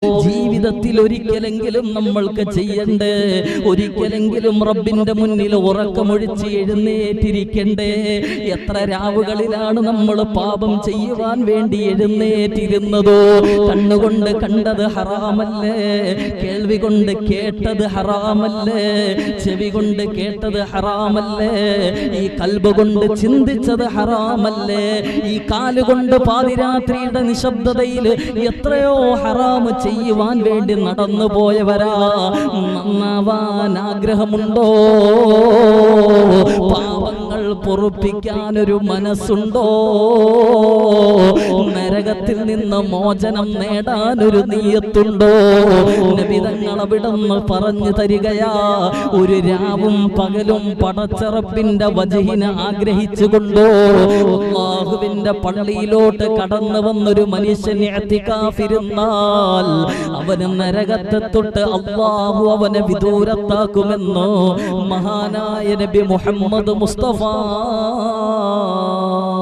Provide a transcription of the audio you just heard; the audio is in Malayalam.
ജീവിതത്തിൽ ഒരിക്കലെങ്കിലും നമ്മൾക്ക് ചെയ്യണ്ടേ, ഒരിക്കലെങ്കിലും റബ്ബിന്റെ മുന്നിൽ ഉറക്കമൊഴിച്ച് എഴുന്നേറ്റിരിക്കണ്ടേ. എത്ര രാവുകളിലാണ് നമ്മൾ പാപം ചെയ്യുവാൻ വേണ്ടി എഴുന്നേറ്റിരുന്നതോ. കണ്ണുകൊണ്ട് കണ്ടത് ഹറാമല്ലേ, കേൾവി കൊണ്ട് കേട്ടത് ഹറാമല്ലേ, ചെവി കൊണ്ട് കേട്ടത് ഹറാമല്ലേ, ഈ കൽബ് കൊണ്ട് ചിന്തിച്ചത് ഹറാമല്ലേ, ഈ കാലുകൊണ്ട് പാതിരാത്രിയുടെ നിശബ്ദതയിൽ എത്രയോ ഹറാം ചെയ്യുവാൻ വേണ്ടി നടന്നു പോയവരാ. നന്നാവാൻ ആഗ്രഹമുണ്ടോ? പാപങ്ങൾ പൊറുപ്പിക്കാനൊരു മനസ്സുണ്ടോ? നരകത്തിൽ നിന്ന് മോചനം നേടാനൊരു നീയത്തുണ്ടോ? നബി തങ്ങൾ അവിടുന്ന് പറഞ്ഞു തരികയാ, ഒരു രാവും പകലും പടച്ച റബ്ബിന്റെ വജ്ഹിനെ ആഗ്രഹിച്ചുകൊണ്ടോ അല്ലാഹുവിന്റെ പള്ളിയിലോട്ട് കടന്നു വന്നൊരു മനുഷ്യൻ ഇഅ്തികാഫിരുന്നാൽ അവന് നരകത്തെ തൊട്ട് അല്ലാഹു അവനെ വിദൂരത്താക്കുമെന്ന് മഹാനായ നബി മുഹമ്മദ് മുസ്തഫ.